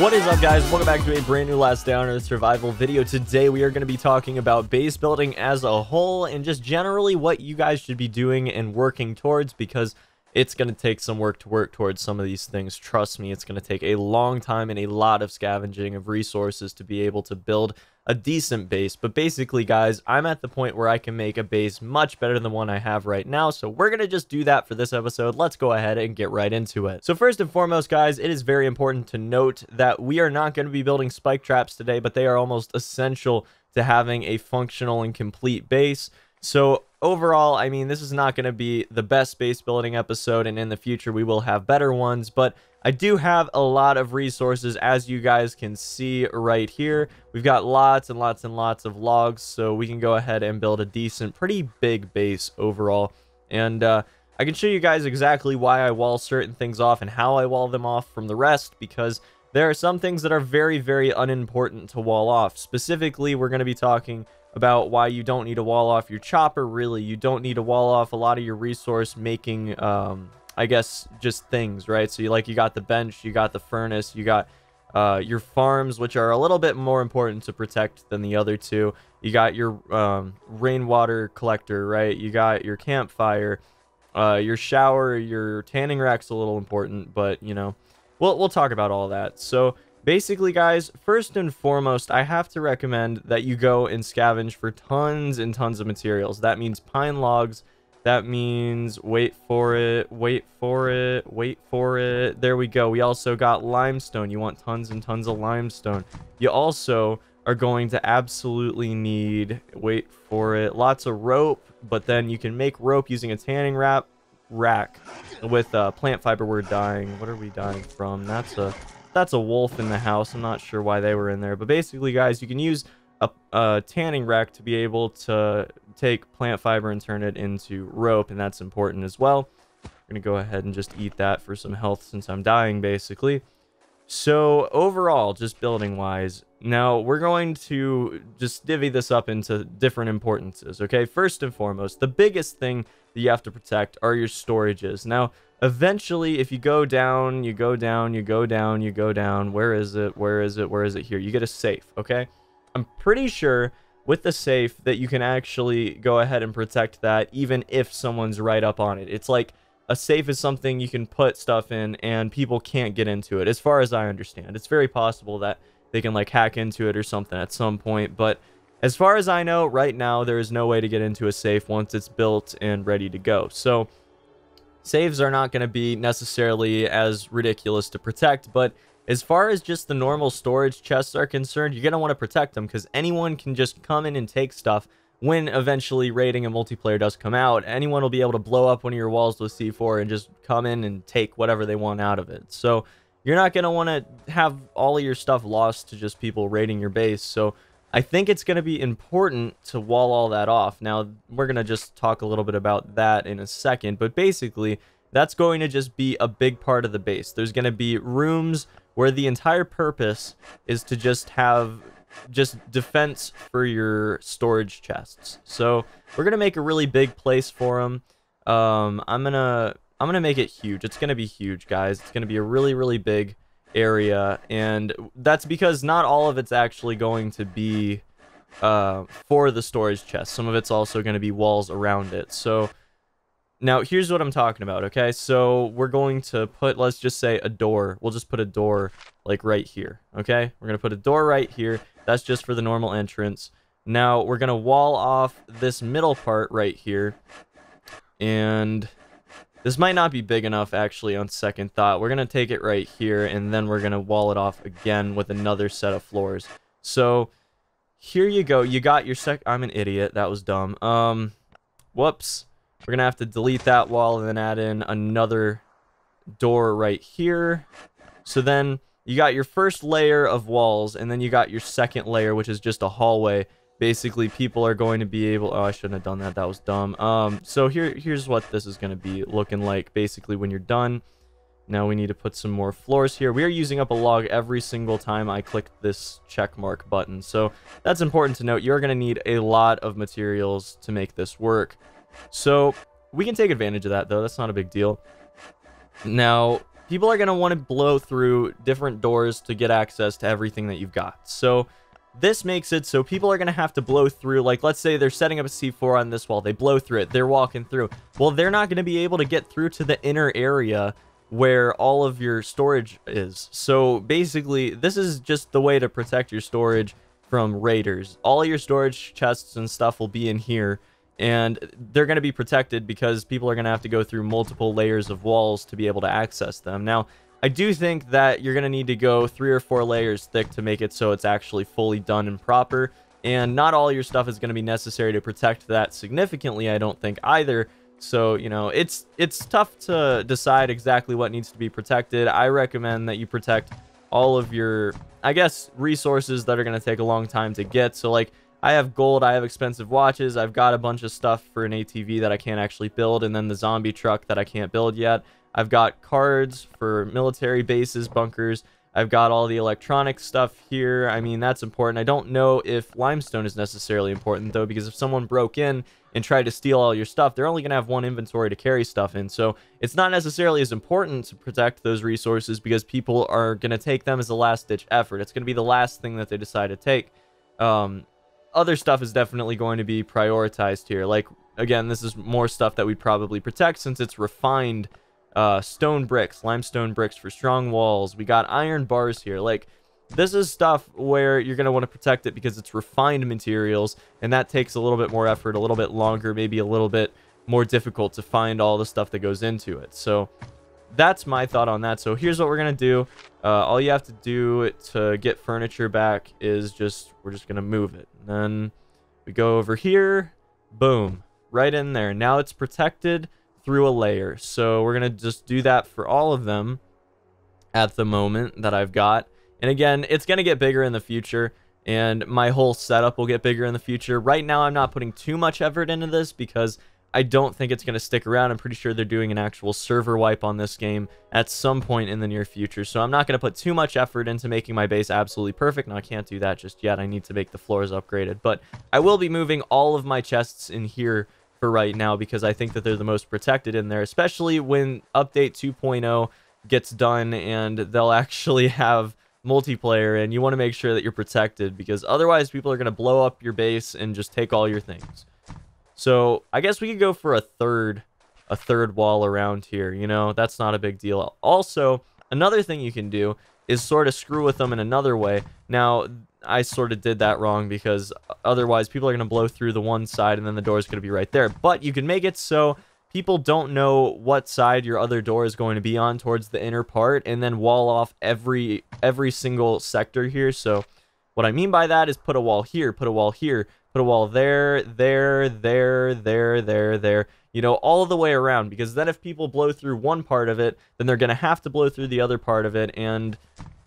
What is up, guys? Welcome back to a brand new Last Day on Earth survival video. Today we are going to be talking about base building as a whole and just generally what you guys should be doing and working towards, because it's going to take some work to work towards some of these things. Trust me, it's going to take a long time and a lot of scavenging of resources to be able to build a decent base. But basically, guys, I'm at the point where I can make a base much better than the one I have right now, so we're going to just do that for this episode. Let's go ahead and get right into it. So first and foremost, guys, it is very important to note that we are not going to be building spike traps today, but they are almost essential to having a functional and complete base. So overall, I mean, this is not going to be the best base building episode, and in the future we will have better ones, but I do have a lot of resources, as you guys can see right here. We've got lots and lots and lots of logs, so we can go ahead and build a decent, pretty big base overall. And I can show you guys exactly why I wall certain things off and how I wall them off from the rest, because there are some things that are very, very unimportant to wall off. Specifically, we're going to be talking about why you don't need to wall off your chopper. Really, you don't need to wall off a lot of your resource making I guess just things, right? So you got the bench, you got the furnace, you got your farms, which are a little bit more important to protect than the other two. You got your rainwater collector, right? You got your campfire, your shower, your tanning rack's a little important, but you know, we'll talk about all that. So basically, guys, first and foremost, I have to recommend that you go and scavenge for tons and tons of materials. That means pine logs. That means, wait for it. There we go. We also got limestone. You want tons and tons of limestone. You also are going to absolutely need, wait for it, lots of rope. But then you can make rope using a tanning rack with plant fiber. We're dying. What are we dying from? That's a wolf in the house. I'm not sure why they were in there. But basically, guys, you can use a tanning rack to be able to take plant fiber and turn it into rope, and that's important as well. I'm gonna go ahead and just eat that for some health since I'm dying, basically. So overall, just building wise, now we're going to just divvy this up into different importances. Okay, first and foremost, the biggest thing that you have to protect are your storages. Now eventually, if you go down, you go down, you go down, you go down, where is it here, you get a safe. Okay, I'm pretty sure with the safe that you can actually go ahead and protect that even if someone's right up on it. It's like a safe is something you can put stuff in and people can't get into it, as far as I understand. It's very possible that they can like hack into it or something at some point, but as far as I know right now, there is no way to get into a safe once it's built and ready to go. So saves are not going to be necessarily as ridiculous to protect, but as far as just the normal storage chests are concerned, you're going to want to protect them, because anyone can just come in and take stuff. When eventually raiding and multiplayer does come out, anyone will be able to blow up one of your walls with C4 and just come in and take whatever they want out of it. So you're not going to want to have all of your stuff lost to just people raiding your base. So I think it's going to be important to wall all that off. Now, we're going to just talk a little bit about that in a second, but basically, that's going to just be a big part of the base. There's going to be rooms where the entire purpose is to just have defense for your storage chests. So we're gonna make a really big place for them. I'm gonna make it huge. It's gonna be huge, guys. It's gonna be a really, really big area, and that's because not all of it's actually going to be for the storage chest. Some of it's also going to be walls around it. So now, here's what I'm talking about, okay? So we're going to put, let's just say, a door. We'll just put a door, like, right here, okay? We're going to put a door right here. That's just for the normal entrance. Now, we're going to wall off this middle part right here. And this might not be big enough, actually, on second thought. We're going to take it right here, and then we're going to wall it off again with another set of floors. So here you go. You got your I'm an idiot. That was dumb. Whoops. We're going to have to delete that wall and then add in another door right here. So then you got your first layer of walls, and then you got your second layer, which is just a hallway. Basically, people are going to be able... Oh, I shouldn't have done that. That was dumb. So here's what this is going to be looking like, basically, when you're done. Now we need to put some more floors here. We are using up a log every single time I click this check mark button. So that's important to note. You're going to need a lot of materials to make this work. So we can take advantage of that, though. That's not a big deal. Now, people are going to want to blow through different doors to get access to everything that you've got. So this makes it so people are going to have to blow through, like, let's say they're setting up a C4 on this wall. They blow through it. They're walking through. Well, they're not going to be able to get through to the inner area where all of your storage is. So basically, this is just the way to protect your storage from raiders. All your storage chests and stuff will be in here, and they're going to be protected because people are going to have to go through multiple layers of walls to be able to access them. Now, I do think that you're going to need to go 3 or 4 layers thick to make it so it's actually fully done and proper, and not all your stuff is going to be necessary to protect that significantly, I don't think, either. So, you know, it's tough to decide exactly what needs to be protected. I recommend that you protect all of your, I guess, resources that are going to take a long time to get. So, like, I have gold, I have expensive watches, I've got a bunch of stuff for an ATV that I can't actually build, and then the zombie truck that I can't build yet. I've got cards for military bases, bunkers. I've got all the electronic stuff here. I mean, that's important. I don't know if limestone is necessarily important, though, because if someone broke in and tried to steal all your stuff, they're only going to have one inventory to carry stuff in. So it's not necessarily as important to protect those resources because people are going to take them as a last-ditch effort. It's going to be the last thing that they decide to take. Other stuff is definitely going to be prioritized here. Like, again, this is more stuff that we'd probably protect since it's refined stone bricks, limestone bricks for strong walls. We got iron bars here. Like, this is stuff where you're going to want to protect it because it's refined materials, and that takes a little bit more effort, a little bit longer, maybe a little bit more difficult to find all the stuff that goes into it. So that's my thought on that. So here's what we're going to do. All you have to do to get furniture back is we're just going to move it. And then we go over here. Boom. Right in there. Now it's protected through a layer. So we're going to just do that for all of them at the moment that I've got. And again, it's going to get bigger in the future, and my whole setup will get bigger in the future. Right now, I'm not putting too much effort into this because I don't think it's going to stick around. I'm pretty sure they're doing an actual server wipe on this game at some point in the near future. So I'm not going to put too much effort into making my base absolutely perfect. No, I can't do that just yet. I need to make the floors upgraded. But I will be moving all of my chests in here for right now because I think that they're the most protected in there, especially when update 2.0 gets done and they'll actually have multiplayer, and you want to make sure that you're protected because otherwise people are going to blow up your base and just take all your things. So I guess we could go for a third wall around here. You know, that's not a big deal. Also, another thing you can do is sort of screw with them in another way. Now, I sort of did that wrong because otherwise people are going to blow through the one side and then the door is going to be right there. But you can make it so people don't know what side your other door is going to be on towards the inner part, and then wall off every single sector here. So what I mean by that is put a wall here, put a wall here, put a wall there, there, you know, all the way around, because then if people blow through one part of it, then they're going to have to blow through the other part of it. And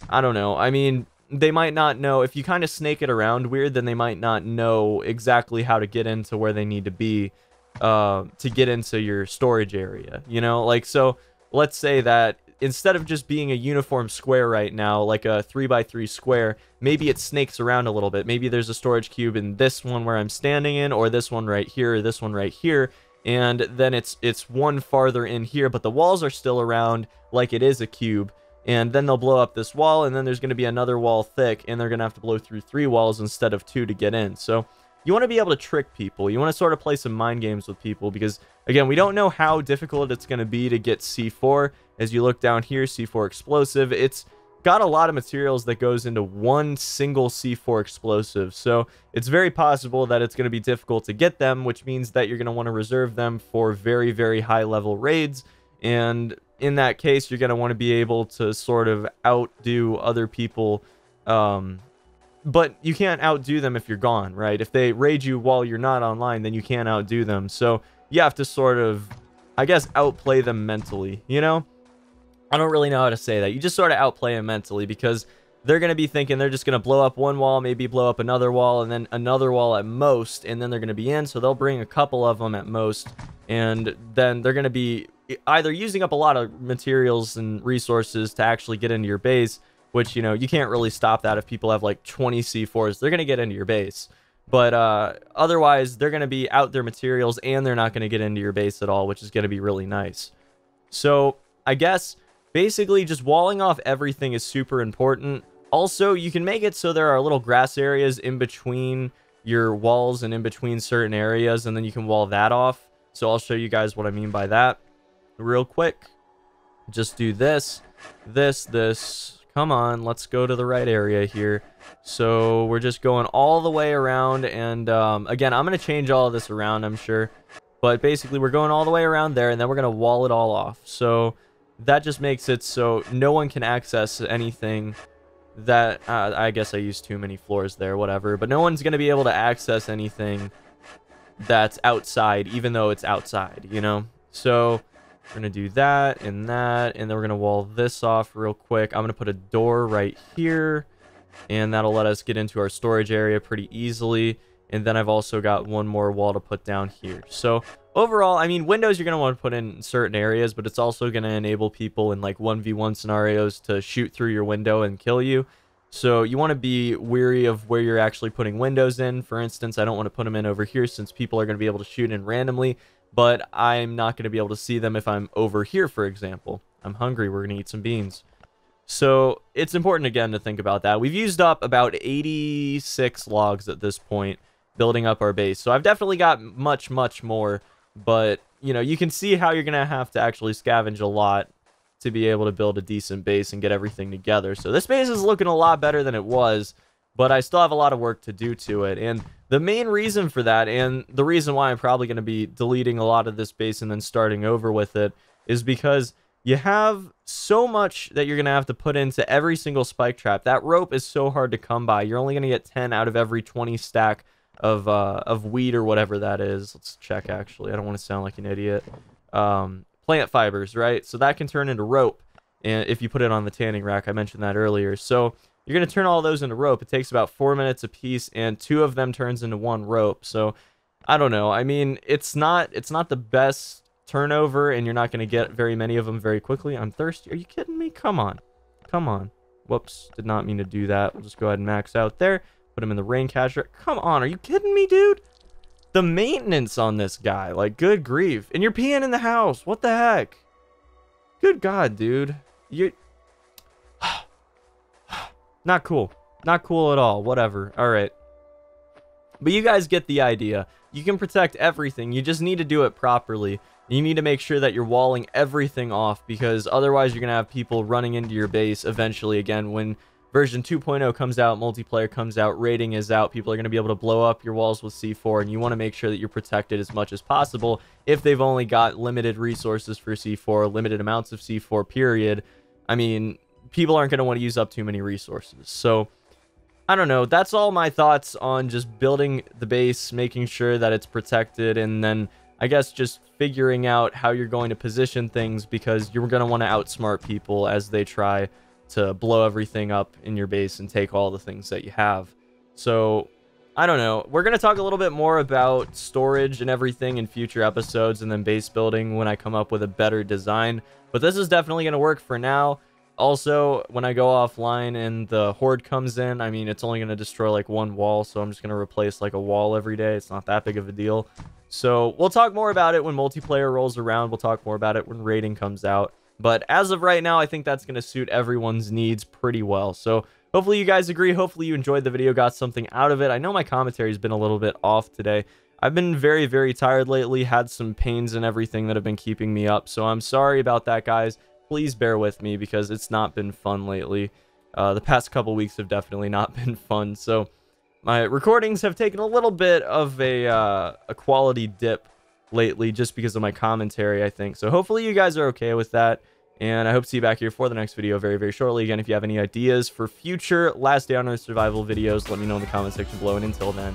I don't know. I mean, they might not know. If you kind of snake it around weird, then they might not know exactly how to get into where they need to be to get into your storage area, you know. Like, so let's say that instead of just being a uniform square right now, like a 3x3 square, maybe it snakes around a little bit. Maybe there's a storage cube in this one where I'm standing in, or this one right here, or this one right here, and then it's one farther in here, but the walls are still around like it is a cube. And then they'll blow up this wall, and then there's going to be another wall thick, and they're going to have to blow through 3 walls instead of 2 to get in. So you want to be able to trick people. You want to sort of play some mind games with people because, again, we don't know how difficult it's going to be to get C4. As you look down here, C4 explosive, it's got a lot of materials that goes into one single C4 explosive. So it's very possible that it's going to be difficult to get them, which means that you're going to want to reserve them for very, very high level raids. And in that case, you're going to want to be able to sort of outdo other people. But you can't outdo them if you're gone, right? If they raid you while you're not online, then you can't outdo them. So you have to sort of, I guess, outplay them mentally, you know? I don't really know how to say that. You just sort of outplay them mentally because they're going to be thinking they're just going to blow up one wall, maybe blow up another wall, and then another wall at most, and then they're going to be in. So they'll bring a couple of them at most, and then they're going to be either using up a lot of materials and resources to actually get into your base, which, you know, you can't really stop that. If people have like 20 C4s, they're going to get into your base. But otherwise, they're going to be out their materials, and they're not going to get into your base at all, which is going to be really nice. So I guess basically just walling off everything is super important. Also, you can make it so there are little grass areas in between your walls and in between certain areas, and then you can wall that off. So I'll show you guys what I mean by that real quick. Just do this, this. Come on, let's go to the right area here. So we're just going all the way around, and again, I'm going to change all of this around, I'm sure. But basically, we're going all the way around there, and then we're going to wall it all off. So that just makes it so no one can access anything that... I guess I used too many floors there, whatever. But no one's going to be able to access anything that's outside, even though it's outside, you know? So we're going to do that, and then we're going to wall this off real quick. I'm going to put a door right here, and that'll let us get into our storage area pretty easily. And then I've also got one more wall to put down here. So overall, I mean, windows you're going to want to put in certain areas, but it's also going to enable people in like 1v1 scenarios to shoot through your window and kill you. So you want to be weary of where you're actually putting windows in. For instance, I don't want to put them in over here since people are going to be able to shoot in randomly, but I'm not going to be able to see them if I'm over here, for example. I'm hungry. We're going to eat some beans. So it's important, again, to think about that. We've used up about 86 logs at this point, building up our base. So I've definitely got much more, but, you know, you can see how you're going to have to actually scavenge a lot to be able to build a decent base and get everything together. So this base is looking a lot better than it was, but I still have a lot of work to do to it. And the main reason for that, and the reason why I'm probably going to be deleting a lot of this base and then starting over with it, is because you have so much that you're going to have to put into every single spike trap. That rope is so hard to come by. You're only going to get 10 out of every 20 stack of wheat or whatever that is. Let's check, actually. I don't want to sound like an idiot. Plant fibers, right? So that can turn into rope, and if you put it on the tanning rack. I mentioned that earlier. So you're going to turn all those into rope. It takes about 4 minutes a piece, and 2 of them turns into 1 rope. So I don't know. I mean, it's not the best turnover, and you're not going to get very many of them very quickly. I'm thirsty. Are you kidding me? Come on. Whoops, did not mean to do that. We'll just go ahead and max out there. Put him in the rain catcher. Come on, are you kidding me, dude? The maintenance on this guy, like, good grief. And you're peeing in the house. What the heck? Good God, dude. You're... Not cool. Not cool at all. Whatever. All right. But you guys get the idea. You can protect everything. You just need to do it properly. You need to make sure that you're walling everything off, because otherwise you're going to have people running into your base eventually. Again, when version 2.0 comes out, multiplayer comes out, rating is out, people are going to be able to blow up your walls with C4, and you want to make sure that you're protected as much as possible. If they've only got limited resources for C4, limited amounts of C4, period, I mean, people aren't going to want to use up too many resources. So I don't know. That's all my thoughts on just building the base, making sure that it's protected, and then I guess just figuring out how you're going to position things, because you're going to want to outsmart people as they try to blow everything up in your base and take all the things that you have. So I don't know. We're going to talk a little bit more about storage and everything in future episodes, and then base building when I come up with a better design. But this is definitely going to work for now. Also, when I go offline and the horde comes in, I mean, it's only going to destroy like 1 wall, so I'm just going to replace like a wall every day. It's not that big of a deal. So we'll talk more about it when multiplayer rolls around. We'll talk more about it when rating comes out. But as of right now, I think that's going to suit everyone's needs pretty well. So hopefully you guys agree. Hopefully you enjoyed the video, got something out of it. I know my commentary has been a little bit off today. I've been very tired lately, had some pains and everything that have been keeping me up. So I'm sorry about that, guys. Please bear with me, because it's not been fun lately. The past couple weeks have definitely not been fun. So my recordings have taken a little bit of a quality dip lately, just because of my commentary, I think. So hopefully you guys are okay with that, and I hope to see you back here for the next video very shortly. Again, if you have any ideas for future Last Day on Earth survival videos, let me know in the comment section below, and until then,